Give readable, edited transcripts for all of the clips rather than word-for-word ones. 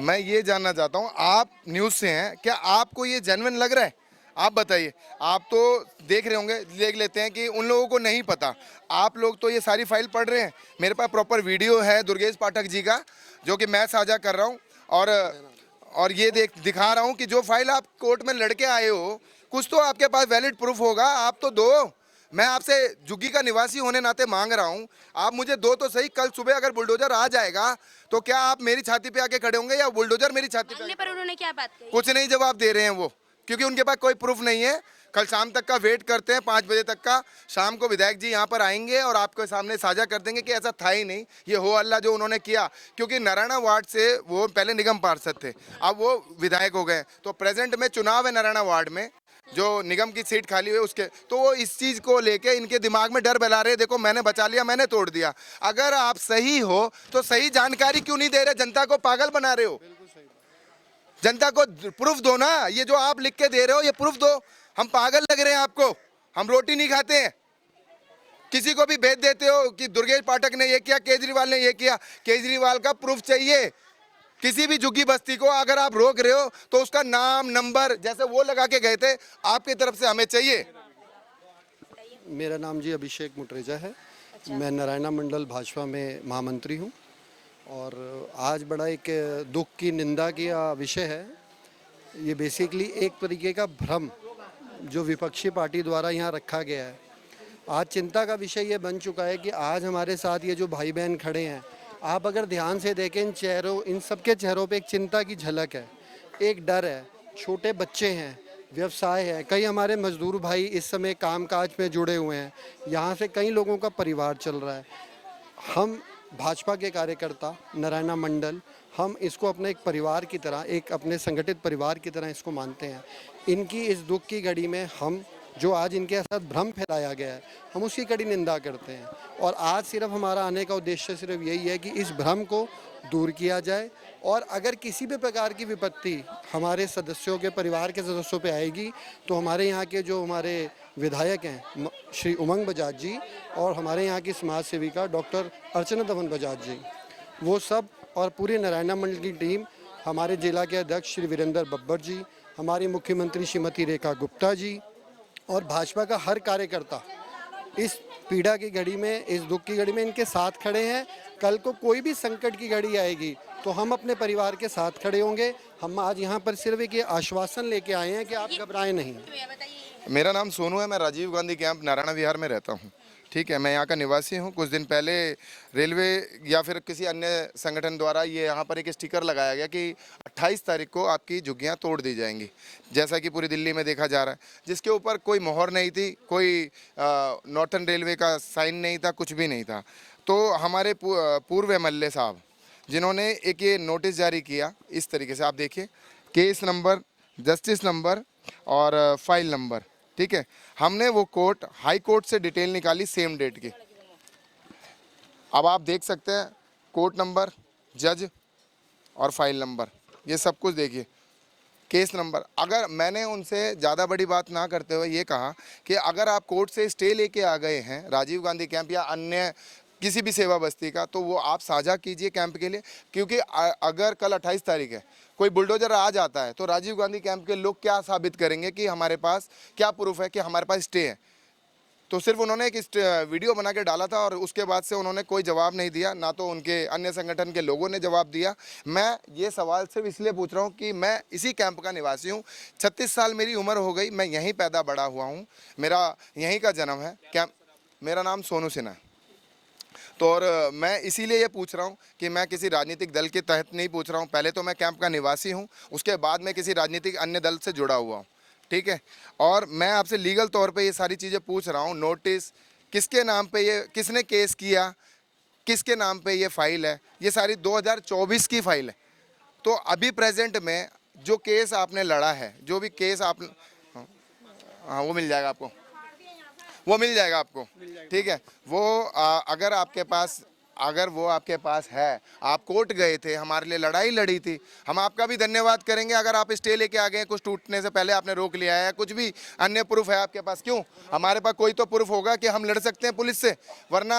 मैं ये जानना चाहता हूँ, आप न्यूज़ से हैं, क्या आपको ये जेन्युइन लग रहा है? आप बताइए। आप तो देख रहे होंगे, देख लेते हैं कि उन लोगों को नहीं पता। आप लोग तो ये सारी फाइल पढ़ रहे हैं। मेरे पास प्रॉपर वीडियो है दुर्गेश पाठक जी का, जो कि मैं साझा कर रहा हूँ। और ये दिखा रहा हूँ कि जो फाइल आप कोर्ट में लड़के आए हो, कुछ तो आपके पास वैलिड प्रूफ होगा, आप तो दो। मैं आपसे झुग्गी का निवासी होने नाते मांग रहा हूं, आप मुझे दो तो सही। कल सुबह अगर बुलडोजर आ जाएगा तो क्या आप मेरी छाती पे आके खड़े होंगे या बुलडोजर मेरी छाती पे? पर उन्होंने क्या बात कही? कुछ नहीं जवाब दे रहे हैं वो, क्योंकि उनके पास कोई प्रूफ नहीं है। कल शाम तक का वेट करते हैं, 5 बजे तक का। शाम को विधायक जी यहाँ पर आएंगे और आपके सामने साझा कर देंगे कि ऐसा था ही नहीं, ये हो अल्लाह जो उन्होंने किया। क्योंकि नारायणा वार्ड से वो पहले निगम पार्षद थे, अब वो विधायक हो गए। तो प्रेजेंट में चुनाव है नारायणा वार्ड में, जो निगम की सीट खाली हुई है उसके, तो वो इस चीज को लेके इनके दिमाग में डर फैला रहे। देखो मैंने बचा लिया, मैंने तोड़ दिया। अगर आप सही हो तो सही जानकारी क्यों नहीं दे रहे? जनता को पागल बना रहे हो। जनता को प्रूफ दो ना, ये जो आप लिख के दे रहे हो ये प्रूफ दो। हम पागल लग रहे हैं आपको? हम रोटी नहीं खाते हैं। किसी को भी भेज देते हो कि दुर्गेश पाठक ने ये किया, केजरीवाल ने ये किया। केजरीवाल का प्रूफ चाहिए। किसी भी झुग्गी बस्ती को अगर आप रोक रहे हो तो उसका नाम नंबर जैसे वो लगा के गए थे, आपकी तरफ से हमें चाहिए। मेरा नाम जी अभिषेक मुटरेजा है। मैं नारायणा मंडल भाजपा में महामंत्री हूँ और आज बड़ा एक दुख की निंदा का विषय है। ये बेसिकली एक तरीके का भ्रम जो विपक्षी पार्टी द्वारा यहाँ रखा गया है। आज चिंता का विषय ये बन चुका है कि आज हमारे साथ ये जो भाई बहन खड़े हैं, आप अगर ध्यान से देखें इन सबके चेहरों पे एक चिंता की झलक है, एक डर है। छोटे बच्चे हैं, व्यवसाय है, कई हमारे मजदूर भाई इस समय कामकाज में जुड़े हुए हैं, यहाँ से कई लोगों का परिवार चल रहा है। हम भाजपा के कार्यकर्ता नारायणा मंडल, हम इसको अपने एक परिवार की तरह, एक अपने संगठित परिवार की तरह इसको मानते हैं। इनकी इस दुख की घड़ी में हम जो आज इनके साथ भ्रम फैलाया गया है, हम उसकी कड़ी निंदा करते हैं। और आज सिर्फ हमारा आने का उद्देश्य सिर्फ यही है कि इस भ्रम को दूर किया जाए और अगर किसी भी प्रकार की विपत्ति हमारे सदस्यों के, परिवार के सदस्यों पे आएगी तो हमारे यहाँ के जो हमारे विधायक हैं श्री उमंग बजाज जी और हमारे यहाँ की समाज सेविका डॉक्टर अर्चना दमन बजाज जी, वो सब और पूरी नारायणा मंडल की टीम, हमारे जिला के अध्यक्ष श्री वीरेंद्र बब्बर जी, हमारी मुख्यमंत्री श्रीमती रेखा गुप्ता जी और भाजपा का हर कार्यकर्ता इस पीड़ा की घड़ी में, इस दुख की घड़ी में इनके साथ खड़े हैं। कल को कोई भी संकट की घड़ी आएगी तो हम अपने परिवार के साथ खड़े होंगे। हम आज यहाँ पर सिर्फ एक आश्वासन लेके आए हैं कि आप घबराएं नहीं। मेरा नाम सोनू है, मैं राजीव गांधी कैंप नारायणा विहार में रहता हूँ। ठीक है, मैं यहाँ का निवासी हूँ। कुछ दिन पहले रेलवे या फिर किसी अन्य संगठन द्वारा ये यहाँ पर एक स्टिकर लगाया गया कि 28 तारीख को आपकी झुग्गियाँ तोड़ दी जाएंगी, जैसा कि पूरी दिल्ली में देखा जा रहा है, जिसके ऊपर कोई मोहर नहीं थी, कोई नॉर्थन रेलवे का साइन नहीं था, कुछ भी नहीं था। तो हमारे पूर्व एमएलए साहब जिन्होंने एक ये नोटिस जारी किया, इस तरीके से आप देखिए, केस नंबर, जस्टिस नंबर और फाइल नंबर। ठीक है, हमने वो कोर्ट, हाई कोर्ट से डिटेल निकाली सेम डेट की। अब आप देख सकते हैं कोर्ट नंबर, जज और फाइल नंबर, ये सब कुछ देखिए, केस नंबर। अगर मैंने उनसे ज़्यादा बड़ी बात ना करते हुए ये कहा कि अगर आप कोर्ट से स्टे लेके आ गए हैं राजीव गांधी कैंप या अन्य किसी भी सेवा बस्ती का, तो वो आप साझा कीजिए कैंप के लिए। क्योंकि अगर कल 28 तारीख है, कोई बुलडोजर आ जाता है तो राजीव गांधी कैंप के लोग क्या साबित करेंगे कि हमारे पास क्या प्रूफ है कि हमारे पास स्टे है? तो सिर्फ उन्होंने एक वीडियो बना के डाला था और उसके बाद से उन्होंने कोई जवाब नहीं दिया, ना तो उनके अन्य संगठन के लोगों ने जवाब दिया। मैं ये सवाल सिर्फ इसलिए पूछ रहा हूँ कि मैं इसी कैंप का निवासी हूँ। 36 साल मेरी उम्र हो गई, मैं यहीं पैदा बड़ा हुआ हूँ, मेरा यहीं का जन्म है। कैंप, मेरा नाम सोनू सिन्हा है। तो और मैं इसीलिए ये पूछ रहा हूँ कि मैं किसी राजनीतिक दल के तहत नहीं पूछ रहा हूँ। पहले तो मैं कैंप का निवासी हूँ, उसके बाद मैं किसी राजनीतिक अन्य दल से जुड़ा हुआ हूँ। ठीक है, और मैं आपसे लीगल तौर पे ये सारी चीज़ें पूछ रहा हूँ। नोटिस किसके नाम पे, ये किसने केस किया, किसके नाम पे ये फाइल है? ये सारी 2024 की फाइल है। तो अभी प्रेजेंट में जो केस आपने लड़ा है, जो भी केस आप, हाँ वो मिल जाएगा आपको, वो मिल जाएगा आपको। ठीक है, वो अगर आपके पास, अगर वो आपके पास है, आप कोर्ट गए थे, हमारे लिए लड़ाई लड़ी थी, हम आपका भी धन्यवाद करेंगे। अगर आप स्टे लेके आ गए, कुछ टूटने से पहले आपने रोक लिया है, कुछ भी अन्य प्रूफ है आपके पास, क्यों? हमारे पास कोई तो प्रूफ होगा कि हम लड़ सकते हैं पुलिस से। वरना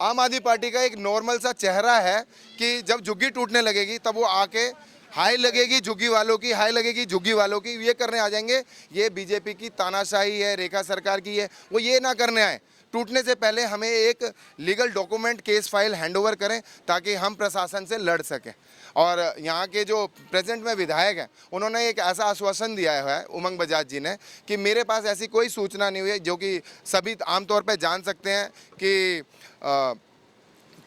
आम आदमी पार्टी का एक नॉर्मल सा चेहरा है कि जब झुग्गी टूटने लगेगी तब वो आके हाई लगेगी झुग्गी वालों की, हाई लगेगी झुग्गी वालों की, ये करने आ जाएंगे। ये बीजेपी की तानाशाही है, रेखा सरकार की है, वो ये ना करने आए। टूटने से पहले हमें एक legal document case file handover करें ताकि हम प्रशासन से लड़ सकें। और यहाँ के जो प्रेजेंट में विधायक हैं उन्होंने एक ऐसा आश्वासन दिया है उमंग बजाज जी ने कि मेरे पास ऐसी कोई सूचना नहीं हुई है, जो कि सभी आमतौर पर जान सकते हैं कि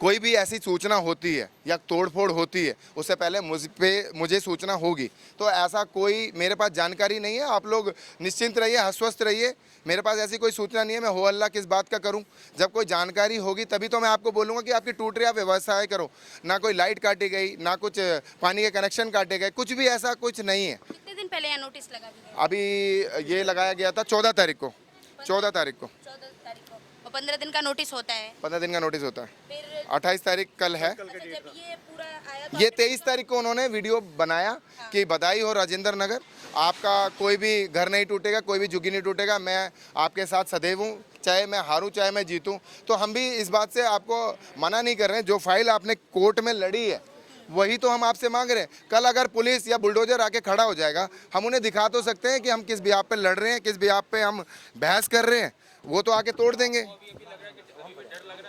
कोई भी ऐसी सूचना होती है या तोड़फोड़ होती है उससे पहले मुझे सूचना होगी। तो ऐसा कोई मेरे पास जानकारी नहीं है, आप लोग निश्चिंत रहिए, आश्वस्त रहिए, मेरे पास ऐसी कोई सूचना नहीं है। मैं हो हल्ला किस बात का करूं? जब कोई जानकारी होगी तभी तो मैं आपको बोलूँगा कि आपकी टूट रही, आप व्यवस्थाएं करो। ना कोई लाइट काटी गई, ना कुछ पानी के कनेक्शन काटे गए, कुछ भी ऐसा कुछ नहीं है। कितने दिन पहले यह नोटिस लगा दिया? अभी ये लगाया गया था 14 तारीख को, 14 तारीख को। 14 तारीख को, और 15 दिन का नोटिस होता है। 15 दिन का नोटिस होता है। फिर 28 तारीख कल है। अच्छा, जब ये पूरा आया तो ये 23 तारीख को उन्होंने वीडियो बनाया कि बधाई हो राजेंद्र नगर, आपका कोई भी घर नहीं टूटेगा, कोई भी झुग्गी नहीं टूटेगा, मैं आपके साथ सदैव हूँ, चाहे मैं हारूं चाहे मैं जीतूं। तो हम भी इस बात से आपको मना नहीं कर रहे हैं, जो फाइल आपने कोर्ट में लड़ी है वही तो हम आपसे मांग रहे हैं। कल अगर पुलिस या बुलडोजर आके खड़ा हो जाएगा, हम उन्हें दिखा तो सकते हैं कि हम किस बिहाफ पे लड़ रहे हैं, किस बिहाफ पे हम बहस कर रहे हैं, वो तो आके तोड़ देंगे।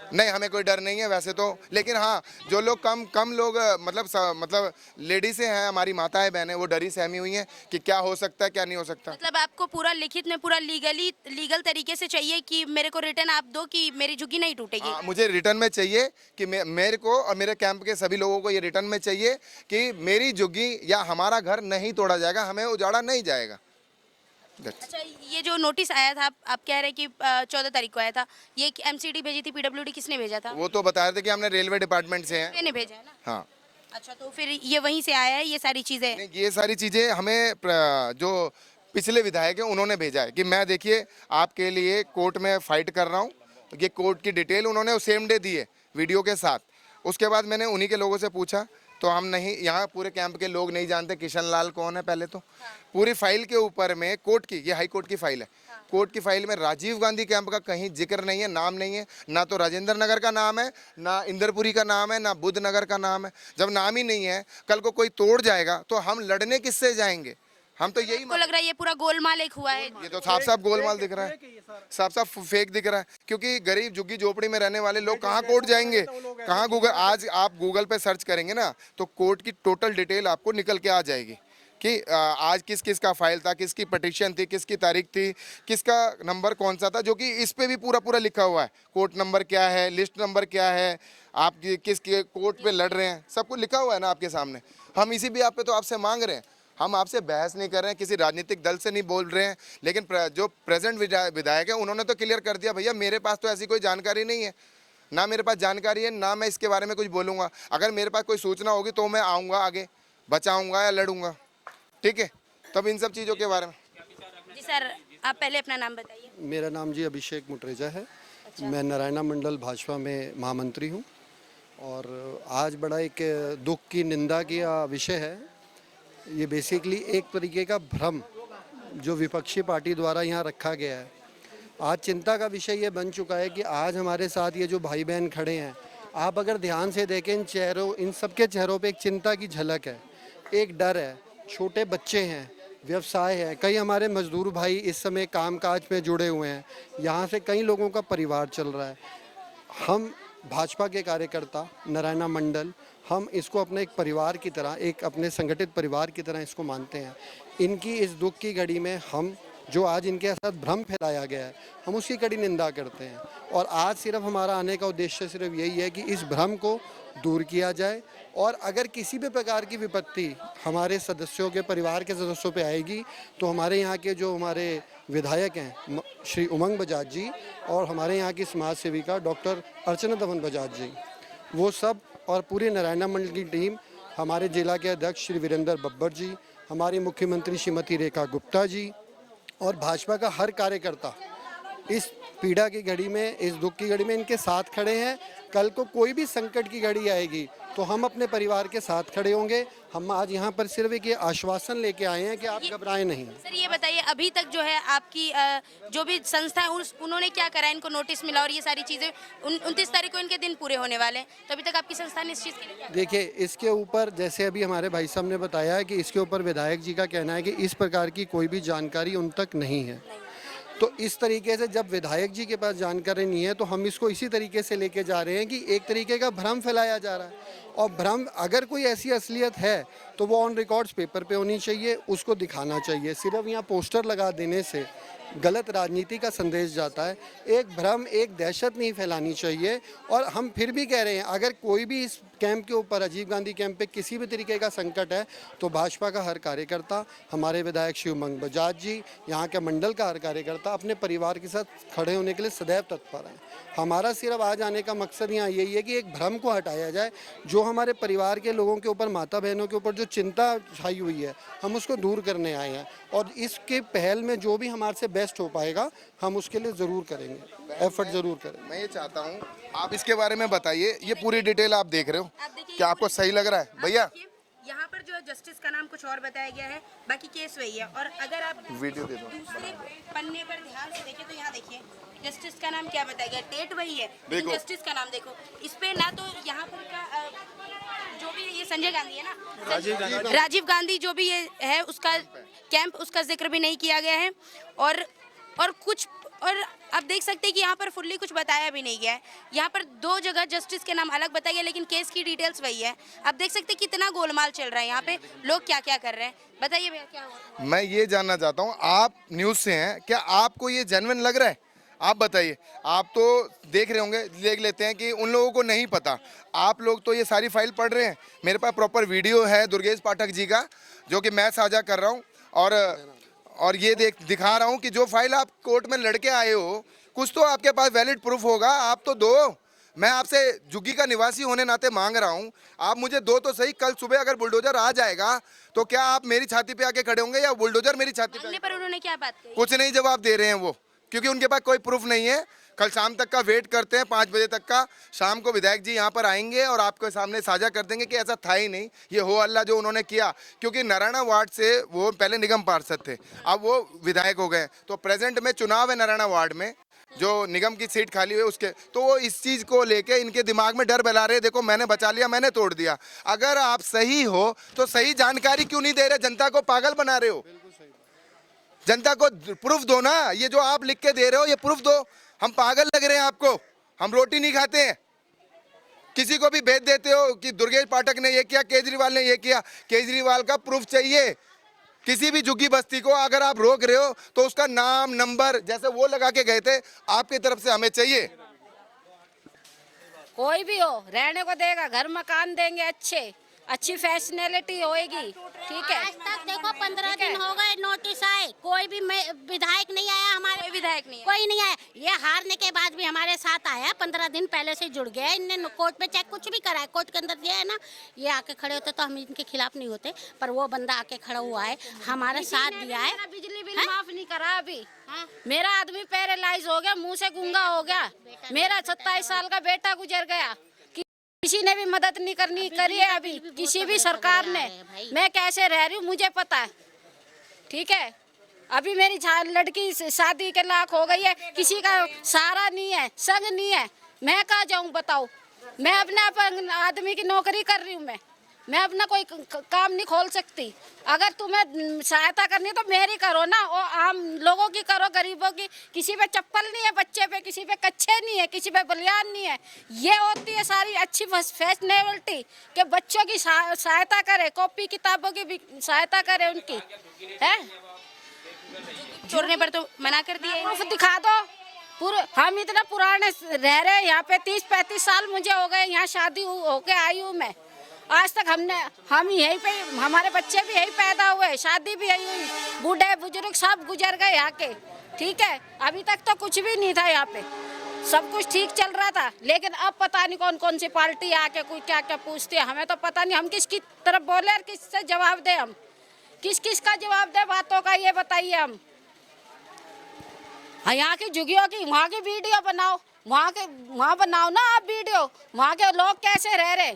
नहीं, हमें कोई डर नहीं है वैसे तो, लेकिन हाँ जो लोग कम लोग मतलब लेडीज़ें हैं, हमारी माताएं बहनें, वो डरी सहमी हुई हैं कि क्या हो सकता है क्या नहीं हो सकता। मतलब आपको पूरा लिखित में पूरा लीगल तरीके से चाहिए कि मेरे को रिटर्न आप दो कि मेरी झुग्गी नहीं टूटेगी। मुझे रिटर्न में चाहिए कि मेरे को और मेरे कैंप के सभी लोगों को ये रिटर्न में चाहिए कि मेरी झुग्गी या हमारा घर नहीं तोड़ा जाएगा, हमें उजाड़ा नहीं जाएगा। अच्छा, ये जो नोटिस आया था, आप कह रहे हैं कि 14 तारीख को आया था, ये एमसीडी भेजी थी, पीडब्ल्यूडी किसने भेजा था? वो तो बता रहे थे कि हमने रेलवे डिपार्टमेंट से हैं। मैंने भेजा है ना। हाँ, अच्छा, तो फिर ये वहीं से आया है ये सारी चीजें? नहीं, ये सारी चीज़ें हमें जो पिछले विधायक हैं उन्होंने भेजा है कि मैं देखिए आपके लिए कोर्ट में फाइट कर रहा हूँ। ये कोर्ट की डिटेल उन्होंने सेम डे दी है वीडियो के साथ। उसके बाद मैंने उन्हीं के लोगों से पूछा तो हम नहीं, यहाँ पूरे कैंप के लोग नहीं जानते किशन लाल कौन है। पहले तो पूरी फाइल के ऊपर में कोर्ट की, ये हाई कोर्ट की फाइल है, कोर्ट की फाइल में राजीव गांधी कैंप का कहीं जिक्र नहीं है, नाम नहीं है। ना तो राजेंद्र नगर का नाम है, ना इंदरपुरी का नाम है, ना बुद्ध नगर का नाम है। जब नाम ही नहीं है, कल को कोई तोड़ जाएगा तो हम लड़ने किससे जाएंगे? हम तो यही को लग रहा है ये पूरा गोलमाल एक हुआ है। ये तो साफ साफ गोलमाल दिख रहा है, साफ साफ फेक दिख रहा है। क्योंकि गरीब झुग्गी झोपड़ी में रहने वाले लोग कहाँ कोर्ट जाएंगे, कहाँ गूगल, आज आप गूगल पे सर्च करेंगे ना तो कोर्ट की टोटल डिटेल आपको निकल के आ जाएगी कि आज किस किस का फाइल था, किसकी पटिशन थी, किसकी तारीख थी, किसका नंबर कौन सा था, जो कि इस पे भी पूरा पूरा लिखा हुआ है। कोर्ट नंबर क्या है, लिस्ट नंबर क्या है, आप किस कोर्ट पे लड़ रहे हैं, सब कुछ लिखा हुआ है ना आपके सामने। हम इसी भी आप पे तो आपसे मांग रहे हैं, हम आपसे बहस नहीं कर रहे हैं, किसी राजनीतिक दल से नहीं बोल रहे हैं। लेकिन जो प्रेजेंट विधायक है उन्होंने तो क्लियर कर दिया, भैया मेरे पास तो ऐसी कोई जानकारी नहीं है, ना मेरे पास जानकारी है, ना मैं इसके बारे में कुछ बोलूँगा। अगर मेरे पास कोई सूचना होगी तो मैं आऊँगा, आगे बचाऊँगा या लड़ूंगा, ठीक है। तब इन सब चीज़ों के बारे में। जी सर, आप पहले अपना नाम बताइए। मेरा नाम जी अभिषेक मुटरेजा है। मैं नारायणा मंडल भाजपा में महामंत्री हूँ और आज बड़ा एक दुख की निंदा का विषय है। ये बेसिकली एक तरीके का भ्रम जो विपक्षी पार्टी द्वारा यहाँ रखा गया है। आज चिंता का विषय ये बन चुका है कि आज हमारे साथ ये जो भाई बहन खड़े हैं, आप अगर ध्यान से देखें इन सबके चेहरों पे एक चिंता की झलक है, एक डर है। छोटे बच्चे हैं, व्यवसाय है, कई हमारे मजदूर भाई इस समय कामकाज में जुड़े हुए हैं, यहाँ से कई लोगों का परिवार चल रहा है। हम भाजपा के कार्यकर्ता नारायणा मंडल, हम इसको अपने एक परिवार की तरह, एक अपने संगठित परिवार की तरह इसको मानते हैं। इनकी इस दुख की घड़ी में हम जो आज इनके साथ भ्रम फैलाया गया है, हम उसकी कड़ी निंदा करते हैं। और आज सिर्फ हमारा आने का उद्देश्य सिर्फ यही है कि इस भ्रम को दूर किया जाए और अगर किसी भी प्रकार की विपत्ति हमारे सदस्यों के, परिवार के सदस्यों पे आएगी तो हमारे यहाँ के जो हमारे विधायक हैं श्री उमंग बजाज जी और हमारे यहाँ की समाज सेविका डॉक्टर अर्चना दमन बजाज जी, वो सब और पूरी नारायणा मंडल की टीम, हमारे जिला के अध्यक्ष श्री वीरेंद्र बब्बर जी, हमारी मुख्यमंत्री श्रीमती रेखा गुप्ता जी और भाजपा का हर कार्यकर्ता इस पीड़ा की घड़ी में, इस दुख की घड़ी में इनके साथ खड़े हैं। कल को कोई भी संकट की घड़ी आएगी, तो हम अपने परिवार के साथ खड़े होंगे। हम आज यहाँ पर सिर्फ एक ये आश्वासन लेके आए हैं कि आप घबराएं नहीं। सर ये बताइए अभी तक जो है आपकी जो भी संस्था है उन्होंने क्या करा है, इनको नोटिस मिला और ये सारी चीज़ें 29 तारीख को इनके दिन पूरे होने वाले हैं, तो अभी तक आपकी संस्था ने इस चीज़ के लिए क्या देखिए, इसके ऊपर जैसे अभी हमारे भाई साहब ने बताया है कि इसके ऊपर विधायक जी का कहना है कि इस प्रकार की कोई भी जानकारी उन तक नहीं है। तो इस तरीके से जब विधायक जी के पास जानकारी नहीं है तो हम इसको इसी तरीके से लेके जा रहे हैं कि एक तरीके का भ्रम फैलाया जा रहा है। और भ्रम, अगर कोई ऐसी असलियत है तो वो ऑन रिकॉर्ड्स पेपर पे होनी चाहिए, उसको दिखाना चाहिए। सिर्फ यहाँ पोस्टर लगा देने से गलत राजनीति का संदेश जाता है। एक भ्रम, एक दहशत नहीं फैलानी चाहिए। और हम फिर भी कह रहे हैं, अगर कोई भी इस कैंप के ऊपर, राजीव गांधी कैंप पे किसी भी तरीके का संकट है तो भाजपा का हर कार्यकर्ता, हमारे विधायक शिवमंग बजाज जी, यहाँ के मंडल का हर कार्यकर्ता अपने परिवार के साथ खड़े होने के लिए सदैव तत्पर हैं। हमारा सिर्फ आज आने का मकसद यहाँ यही है कि एक भ्रम को हटाया जाए। जो हमारे परिवार के लोगों के ऊपर, माता बहनों के ऊपर जो चिंता छाई हुई है, हम उसको दूर करने आए हैं। और इसके पहल में जो भी हमारे से बेस्ट हो पाएगा हम उसके लिए ज़रूर करेंगे, एफर्ट ज़रूर करेंगे। मैं ये चाहता हूँ आप इसके बारे में बताइए, ये पूरी डिटेल आप देख रहे हो, क्या आपको सही लग रहा है भैया? यहाँ पर जो जस्टिस का नाम कुछ और बताया गया है, बाकी केस वही है। और अगर आप वीडियो दे दो। दूसरे पन्ने पर ध्यान से देखें तो यहाँ देखिए जस्टिस का नाम क्या बताया गया, डेट वही है, देखो। जस्टिस का नाम देखो, इस पे ना तो यहाँ पर का जो भी ये संजय गांधी है ना, राजीव गांधी जो भी ये है उसका कैंप, उसका जिक्र भी नहीं किया गया है। और कुछ, और आप देख सकते हैं कि यहाँ पर फुल्ली कुछ बताया भी नहीं गया है। यहाँ पर 2 जगह जस्टिस के नाम अलग बताया गया, लेकिन केस की डिटेल्स वही है। आप देख सकते हैं कितना गोलमाल चल रहा है यहाँ पे, लोग क्या क्या कर रहे हैं। बताइए भैया क्या हुआ? मैं ये जानना चाहता हूँ, आप न्यूज़ से हैं, क्या आपको ये जेन्युइन लग रहा है? आप बताइए। आप तो देख रहे होंगे, देख लेते हैं कि उन लोगों को नहीं पता। आप लोग तो ये सारी फाइल पढ़ रहे हैं। मेरे पास प्रॉपर वीडियो है दुर्गेश पाठक जी का, जो कि मैं साझा कर रहा हूँ। और ये दिखा रहा हूँ कि जो फाइल आप कोर्ट में लड़के आए हो, कुछ तो आपके पास वैलिड प्रूफ होगा, आप तो दो। मैं आपसे झुग्गी का निवासी होने नाते मांग रहा हूँ, आप मुझे दो तो सही। कल सुबह अगर बुलडोजर आ जाएगा तो क्या आप मेरी छाती पे आके खड़े होंगे या बुलडोजर मेरी छाती पे? पर उन्होंने क्या बात कही? कुछ नहीं जवाब दे रहे हैं वो, क्योंकि उनके पास कोई प्रूफ नहीं है। कल शाम तक का वेट करते हैं, 5 बजे तक का। शाम को विधायक जी यहाँ पर आएंगे और आपके सामने साझा कर देंगे कि ऐसा था ही नहीं, ये हो अल्लाह जो उन्होंने किया। क्योंकि नारायणा वार्ड से वो पहले निगम पार्षद थे, अब वो विधायक हो गए। तो प्रेजेंट में चुनाव है नारायणा वार्ड में, जो निगम की सीट खाली हुई उसके, तो वो इस चीज़ को लेके इनके दिमाग में डर फैला रहे, देखो मैंने बचा लिया, मैंने तोड़ दिया। अगर आप सही हो तो सही जानकारी क्यों नहीं दे रहे? जनता को पागल बना रहे हो। जनता को प्रूफ दो ना, ये जो आप लिख के दे रहे हो ये प्रूफ दो। हम पागल लग रहे हैं आपको? हम रोटी नहीं खाते हैं? किसी को भी भेज देते हो कि दुर्गेश पाठक ने ये किया, केजरीवाल ने ये किया। केजरीवाल का प्रूफ चाहिए। किसी भी झुग्गी बस्ती को अगर आप रोक रहे हो तो उसका नाम, नंबर, जैसे वो लगा के गए थे, आपकी तरफ से हमें चाहिए। कोई भी हो रहने को देगा, घर मकान देंगे, अच्छी फैसिलिटी होएगी, ठीक है। आज तक देखो 15 दिन हो गए नोटिस आए, कोई भी विधायक नहीं आया, हमारे कोई विधायक नहीं है। कोई नहीं आया। ये हारने के बाद भी हमारे साथ आया, 15 दिन पहले से जुड़ गया। इनने कोर्ट में चेक कुछ भी करा है, कोर्ट के अंदर दिया है ना, ये आके खड़े होते तो हम इनके खिलाफ नहीं होते, पर वो बंदा आके खड़ा हुआ है, हमारा साथ दिया है। मेरा बिजली बिल माफ नहीं करा अभी। मेरा आदमी पैरालाइज हो गया, मुंह से गूंगा हो गया। मेरा 27 साल का बेटा गुजर गया, किसी ने भी मदद नहीं करी है अभी, किसी भी सरकार ने। मैं कैसे रह रही हूँ मुझे पता है, ठीक है। अभी मेरी लड़की शादी के लायक हो गई है, किसी का सहारा नहीं है, संग नहीं है। मैं कहाँ जाऊँ बताओ? मैं अपने आदमी की नौकरी कर रही हूँ, मैं अपना कोई काम नहीं खोल सकती। अगर तुम्हें सहायता करनी है तो मेरी करो ना, और आम लोगों की करो, गरीबों की। किसी पे चप्पल नहीं है बच्चे पे, किसी पे कच्छे नहीं है, किसी पे बलियान नहीं है। ये होती है सारी अच्छी फैशनेबिलिटी कि बच्चों की सहायता करे, कॉपी किताबों की भी सहायता करे उनकी, है। छोड़ने पर तो मना कर दिया है। प्रूफ दिखा दो। हम इतना पुराने रह रहे हैं यहाँ पे, 30-35 साल मुझे हो गए यहाँ शादी होके आई हूँ मैं। आज तक हम यहीं पे, हमारे बच्चे भी यहीं पैदा हुए, शादी भी यहीं हुई, बूढ़े बुजुर्ग सब गुजर गए यहाँ के, ठीक है। अभी तक तो कुछ भी नहीं था यहाँ पे, सब कुछ ठीक चल रहा था। लेकिन अब पता नहीं कौन कौन सी पार्टी आके कोई क्या क्या पूछती है, हमें तो पता नहीं। हम किसकी तरफ बोले और किससे जवाब दे? हम किस का जवाब दे बातों का, ये बताइए हम। यहाँ की झुग्गियों की वहाँ की वीडियो बनाओ, वहाँ बनाओ ना आप वीडियो, वहाँ के लोग कैसे रह रहे।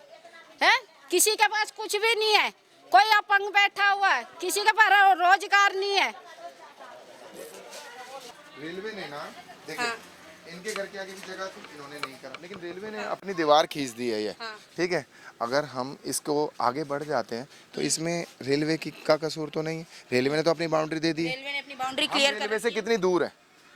है, किसी के पास कुछ भी नहीं है, कोई अपंग बैठा हुआ है, किसी के पास रोजगार नहीं है। रेलवे ने ना देखिए इनके घर के आगे की जगह थी, इन्होंने नहीं करा, लेकिन रेलवे ने अपनी दीवार खींच दी है ये। ठीक है, अगर हम इसको आगे बढ़ जाते हैं तो इसमें रेलवे की का कसूर तो नहीं है। रेलवे ने तो अपनी बाउंड्री दे दी है। रेलवे ने अपनी बाउंड्री हम क्लियर कर रेलवे से कितनी दूर है,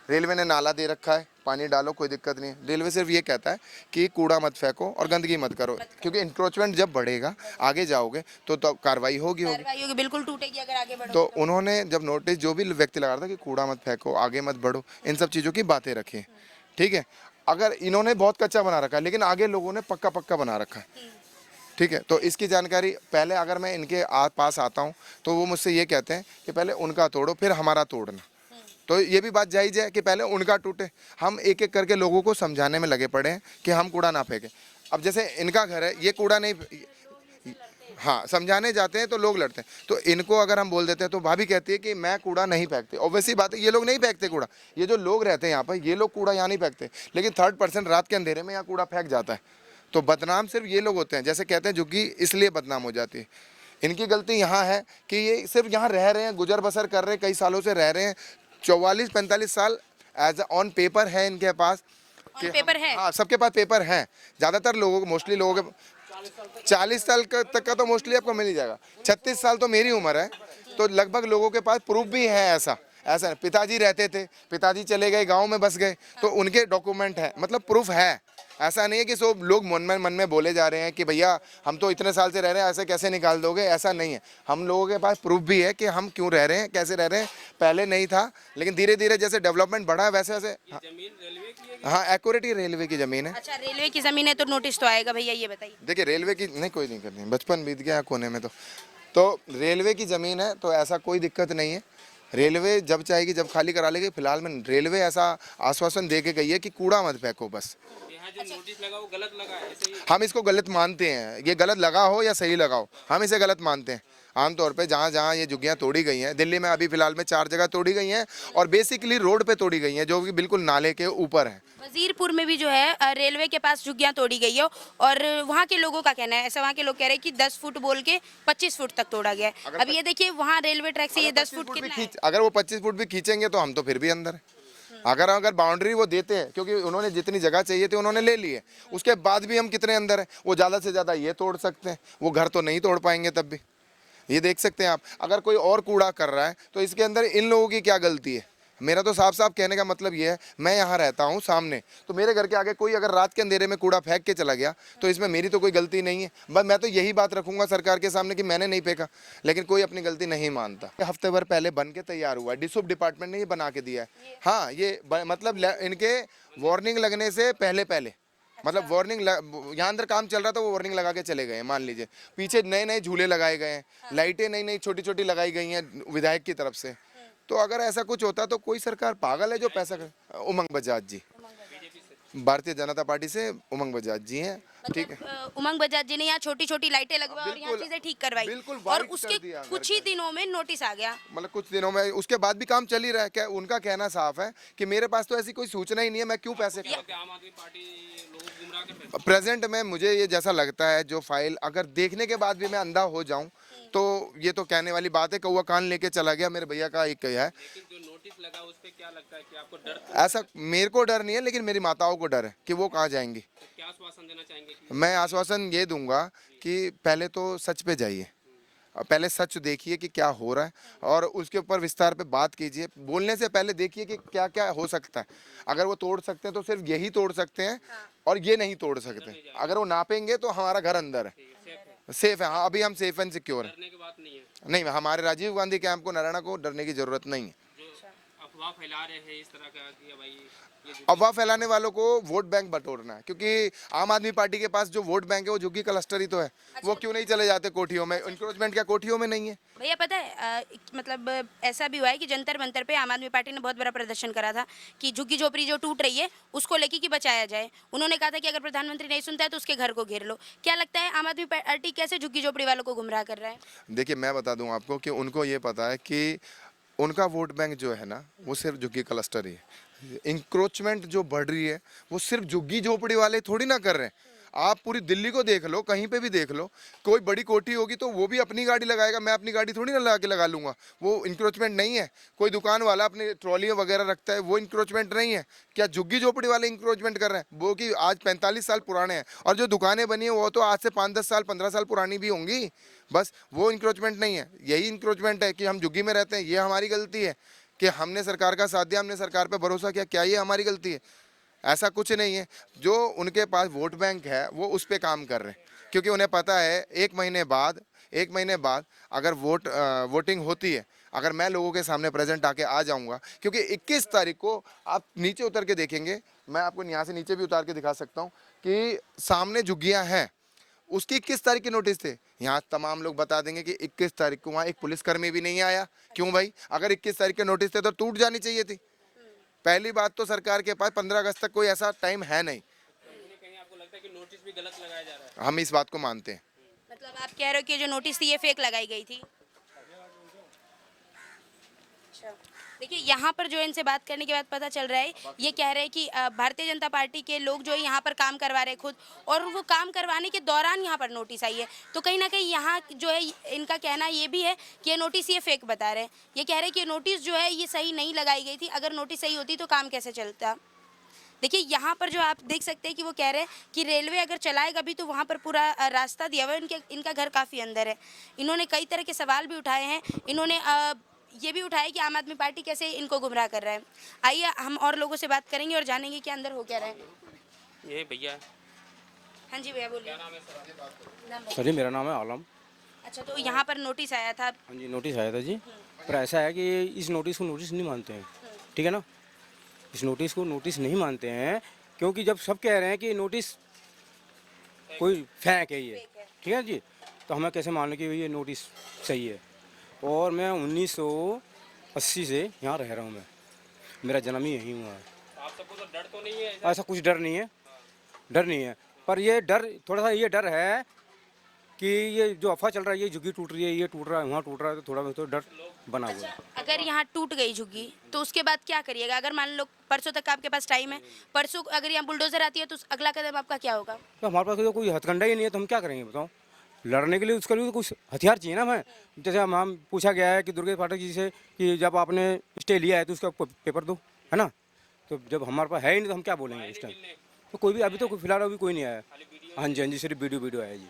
रेलवे ने नाला दे रखा है, पानी डालो कोई दिक्कत नहीं है। रेलवे सिर्फ ये कहता है कि कूड़ा मत फेंको और गंदगी मत करो, क्योंकि इंक्रोचमेंट जब बढ़ेगा आगे जाओगे तो कार्रवाई होगी। कार्रवाई होगी, बिल्कुल टूटेगी अगर आगे बढ़ो। तो उन्होंने जब नोटिस जो भी व्यक्ति लगा रहा था कि कूड़ा मत फेंको, आगे मत बढ़ो, इन सब चीज़ों की बातें रखी हैं। ठीक है, अगर इन्होंने बहुत कच्चा बना रखा है लेकिन आगे लोगों ने पक्का पक्का बना रखा है। ठीक है, तो इसकी जानकारी पहले अगर मैं इनके पास आता हूँ तो वो मुझसे ये कहते हैं कि पहले उनका तोड़ो फिर हमारा तोड़ना। तो ये भी बात जायज़ है कि पहले उनका टूटे। हम एक एक करके लोगों को समझाने में लगे पड़े हैं कि हम कूड़ा ना फेंकें। अब जैसे इनका घर है, ये कूड़ा नहीं, हाँ समझाने जाते हैं तो लोग लड़ते हैं। तो इनको अगर हम बोल देते हैं तो भाभी कहती है कि मैं कूड़ा नहीं फेंकती। ऑब्वियसली बात है, ये लोग नहीं फेंकते कूड़ा, ये जो लोग रहते हैं यहाँ पर ये लोग कूड़ा यहाँ नहीं फेंकते, लेकिन 3rd रात के अंधेरे में यहाँ कूड़ा फेंक जाता है। तो बदनाम सिर्फ ये लोग होते हैं, जैसे कहते हैं झुग्गी इसलिए बदनाम हो जाती है। इनकी गलती यहाँ है कि ये सिर्फ यहाँ रह रहे हैं, गुजर बसर कर रहे हैं, कई सालों से रह रहे हैं, 44-45 साल एज ऑन पेपर है इनके पास। पेपर है, हाँ सबके पास पेपर है, ज़्यादातर लोगों को, मोस्टली लोगों के 40 साल तक का तो मोस्टली आपको मिल ही जाएगा। 36 साल तो मेरी उम्र है, तो लगभग लोगों के पास प्रूफ भी है। ऐसा पिताजी रहते थे, पिताजी चले गए गांव में बस गए, तो उनके डॉक्यूमेंट है, मतलब प्रूफ है। ऐसा नहीं है कि सब लोग मन में बोले जा रहे हैं कि भैया हम तो इतने साल से रह रहे हैं, ऐसे कैसे निकाल दोगे, ऐसा नहीं है। हम लोगों के पास प्रूफ भी है कि हम क्यों रह रहे हैं, कैसे रह रहे हैं। पहले नहीं था, लेकिन धीरे धीरे जैसे डेवलपमेंट बढ़ा है वैसे वैसे। हाँ एक्यूरेट ही रेलवे की ज़मीन है। अच्छा रेलवे की ज़मीन है तो नोटिस तो आएगा भैया, ये बताइए। देखिए रेलवे की नहीं, कोई नहीं करनी, बचपन बीत गया कोने में। तो रेलवे की ज़मीन है तो ऐसा कोई दिक्कत नहीं है। रेलवे जब चाहेगी जब खाली करा लेगी। फिलहाल में रेलवे ऐसा आश्वासन दे के गई है कि कूड़ा मत फेंको बस। जो नोटिस लगा वो गलत लगा है, ऐसे ही हम इसको गलत मानते हैं, ये गलत लगा हो या सही लगा हो, हम इसे गलत मानते हैं। आमतौर पे जहाँ जहाँ ये झुग्गियाँ तोड़ी गई हैं, दिल्ली में अभी फिलहाल में 4 जगह तोड़ी गई हैं और बेसिकली रोड पे तोड़ी गई हैं, जो कि बिल्कुल नाले के ऊपर है। वजीरपुर में भी जो है रेलवे के पास झुग्गियां तोड़ी गई है और वहाँ के लोगों का कहना है, ऐसा वहाँ के लोग कह रहे हैं कि 10 फुट बोल के 25 फुट तक तोड़ा गया है। अब ये देखिए वहाँ रेलवे ट्रैक से ये 10 फुट कितना है? अगर वो 25 फुट भी खींचेंगे तो हम तो फिर भी अंदर है। अगर बाउंड्री वो देते हैं, क्योंकि उन्होंने जितनी जगह चाहिए थी उन्होंने ले ली है, उसके बाद भी हम कितने अंदर हैं। वो ज़्यादा से ज़्यादा ये तोड़ सकते हैं, वो घर तो नहीं तोड़ पाएंगे तब भी। ये देख सकते हैं आप, अगर कोई और कूड़ा कर रहा है तो इसके अंदर इन लोगों की क्या गलती है। मेरा तो साफ साफ कहने का मतलब ये है, मैं यहाँ रहता हूँ सामने, तो मेरे घर के आगे कोई अगर रात के अंधेरे में कूड़ा फेंक के चला गया तो इसमें मेरी तो कोई गलती नहीं है। बस मैं तो यही बात रखूंगा सरकार के सामने कि मैंने नहीं फेंका, लेकिन कोई अपनी गलती नहीं मानता। हफ्ते भर पहले बन के तैयार हुआ है, डिसुप डिपार्टमेंट ने ये बना के दिया है। हाँ ये मतलब इनके वार्निंग लगने से पहले मतलब वार्निंग यहाँ अंदर काम चल रहा था, वो वार्निंग लगा के चले गए हैं। मान लीजिए पीछे नए नए झूले लगाए गए हैं, लाइटें नई नई छोटी छोटी लगाई गई हैं विधायक की तरफ से। तो अगर ऐसा कुछ होता तो कोई सरकार पागल है जो पैसा कर। उमंग बजाज जी, भारतीय जनता पार्टी से उमंग बजाज जी हैं। ठीक है, उमंग बजाज जी ने यहाँ छोटी छोटी लाइटें लगवाई और यहाँ चीजें ठीक करवाई बिल्कुल और वाइट उसके कर दिया कुछ ही दिनों में नोटिस आ गया। मतलब कुछ दिनों में, उसके बाद भी काम चल ही रहा है। क्या उनका कहना साफ है कि मेरे पास तो ऐसी कोई सूचना ही नहीं है, मैं क्यों पैसे कि आम आदमी पार्टी लोगों को गुमराह के पैसे। प्रेजेंट में मुझे ये जैसा लगता है, जो फाइल अगर देखने के बाद भी मैं अंधा हो जाऊं तो ये तो कहने वाली बात है, कौवा कान लेके चला गया मेरे भैया का एक है। लेकिन जो नोटिस लगा उस पे क्या लगता है कि आपको डर, ऐसा मेरे को डर नहीं है, लेकिन मेरी माताओं को डर है कि वो कहाँ जाएंगी। तो क्या आश्वासन देना चाहेंगे? मैं आश्वासन ये दूंगा कि पहले तो सच पे जाइए, पहले सच देखिए कि क्या हो रहा है और उसके ऊपर विस्तार पे बात कीजिए। बोलने से पहले देखिए कि क्या क्या हो सकता है। अगर वो तोड़ सकते हैं तो सिर्फ यही तोड़ सकते हैं और ये नहीं तोड़ सकते। अगर वो नापेंगे तो हमारा घर अंदर है, सेफ है। हाँ अभी हम सेफ एंड सिक्योर हैं। डरने की बात नहीं है, नहीं, हमारे राजीव गांधी कैंप को, नारायण को डरने की जरूरत नहीं है। जो अफवाह फैला रहे हैं इस तरह का कि भाई ये अफवाह फैलाने वालों को वोट बैंक बटोरना है, क्योंकि आम आदमी पार्टी के पास जो वोट बैंक है वो झुग्गी क्लस्टर ही तो है। वो क्यों नहीं चले जाते कोठियों में? इंक्रोचमेंट क्या कोठियों में नहीं है? भैया पता है मतलब ऐसा भी हुआ है कि जंतर मंतर पे आम आदमी पार्टी ने बहुत बड़ा प्रदर्शन करा था कि झुग्गी झोपड़ी जो टूट रही है उसको लेके कि बचाया जाए। उन्होंने कहा था कि अगर प्रधानमंत्री नहीं सुनता है तो उसके घर को घेर लो। क्या लगता है आम आदमी पार्टी कैसे झुग्गी झोपड़ी वालों को गुमराह कर रहा है? देखिए मैं बता दूं आपको कि उनको ये पता है कि उनका वोट बैंक जो है ना वो सिर्फ झुग्गी क्लस्टर ही है। इंक्रोचमेंट जो बढ़ रही है वो सिर्फ झुग्गी झोपड़ी वाले थोड़ी ना कर रहे हैं। आप पूरी दिल्ली को देख लो, कहीं पे भी देख लो, कोई बड़ी कोठी होगी तो वो भी अपनी गाड़ी लगाएगा, मैं अपनी गाड़ी थोड़ी ना लगा के लगा लूंगा। वो इंक्रोचमेंट नहीं है। कोई दुकान वाला अपनी ट्रॉली वगैरह रखता है, वो इंक्रोचमेंट नहीं है। क्या झुग्गी झोपड़ी वाले इंक्रोचमेंट कर रहे हैं? वो कि आज 45 साल पुराने हैं, और जो दुकानें बनी है वो तो आज से 5-10 साल 15 साल पुरानी भी होंगी। बस वो इंक्रोचमेंट नहीं है। यही इंक्रोचमेंट है कि हम झुग्गी में रहते हैं, ये हमारी गलती है कि हमने सरकार का साथ दिया, हमने सरकार पर भरोसा किया, क्या ये हमारी गलती है? ऐसा कुछ नहीं है। जो उनके पास वोट बैंक है वो उस पर काम कर रहे हैं, क्योंकि उन्हें पता है एक महीने बाद अगर वोटिंग होती है, अगर मैं लोगों के सामने प्रेजेंट आके आ जाऊंगा, क्योंकि 21 तारीख को आप नीचे उतर के देखेंगे, मैं आपको यहाँ से नीचे भी उतार के दिखा सकता हूँ कि सामने झुग्गियाँ हैं, उसकी 21 तारीख के नोटिस थे। यहाँ तमाम लोग बता देंगे कि 21 तारीख को वहाँ एक पुलिसकर्मी भी नहीं आया। क्यों भाई? अगर 21 तारीख के नोटिस थे तो टूट जानी चाहिए थी। पहली बात तो सरकार के पास 15 अगस्त तक कोई ऐसा टाइम है नहीं। कहीं आपको लगता है कि नोटिस भी गलत लगाया जा रहा है? हम इस बात को मानते हैं। मतलब आप कह रहे हो कि जो नोटिस थी ये फेक लगाई गई थी? अच्छा, देखिए यहाँ पर जो इनसे बात करने के बाद पता चल रहा है, ये कह रहे हैं कि भारतीय जनता पार्टी के लोग जो है यहाँ पर काम करवा रहे हैं खुद, और वो काम करवाने के दौरान यहाँ पर नोटिस आई है। तो कहीं ना कहीं यहाँ जो है इनका कहना ये भी है कि ये नोटिस ये फेक बता रहे हैं। ये कह रहे हैं कि नोटिस जो है ये सही नहीं लगाई गई थी, अगर नोटिस सही होती तो काम कैसे चलता। देखिए यहाँ पर जो आप देख सकते हैं कि वो कह रहे हैं कि रेलवे अगर चलाएगा भी तो वहाँ पर पूरा रास्ता दिया हुआ है, इनका घर काफ़ी अंदर है। इन्होंने कई तरह के सवाल भी उठाए हैं। इन्होंने ये भी उठाया कि आम आदमी पार्टी कैसे इनको गुमराह कर रहा है। आइए हम और लोगों से बात करेंगे और जानेंगे कि अंदर हो क्या रहा है। ये भैया, हाँ जी भैया बोलिए। सर जी मेरा नाम है आलम। अच्छा, तो यहाँ पर नोटिस आया था? हाँ जी नोटिस आया था जी, पर ऐसा है कि इस नोटिस को नोटिस नहीं मानते हैं, ठीक है ना। इस नोटिस को नोटिस नहीं मानते हैं क्योंकि जब सब कह रहे हैं कि नोटिस कोई फेंक है ये, ठीक है जी, तो हमें कैसे मान लें कि ये नोटिस सही है। और मैं 1980 से यहाँ रह रहा हूँ, मेरा जन्म ही यहीं हुआ है। आप सबको तो डर तो नहीं है? ऐसा कुछ डर नहीं है, डर नहीं है, पर ये डर थोड़ा सा ये डर है कि ये जो अफवाह चल रहा है, ये झुग्गी टूट रही है, ये टूट रहा है, वहाँ टूट रहा है, तो थोड़ा बहुत तो डर बना हुआ है। अगर यहाँ टूट गई झुग्गी तो उसके बाद क्या करिएगा? अगर मान लो परसों तक आपके पास टाइम है, परसों अगर यहाँ बुलडोजर आती है तो अगला कदम आपका क्या होगा? तो हमारे पास तो कोई हथकंडा ही नहीं है, तो हम क्या करेंगे बताओ। लड़ने के लिए उसके लिए तो कुछ हथियार चाहिए ना हमें। जैसे हम पूछा गया है कि दुर्गेश पाठक जी से कि जब आपने स्टे लिया है तो उसका पेपर दो, है ना। तो जब हमारे पास है ही नहीं तो हम क्या बोलेंगे इस टाइम। तो कोई भी अभी तो फिलहाल अभी कोई नहीं आया। हाँ जी सिर्फ वीडियो आया जी।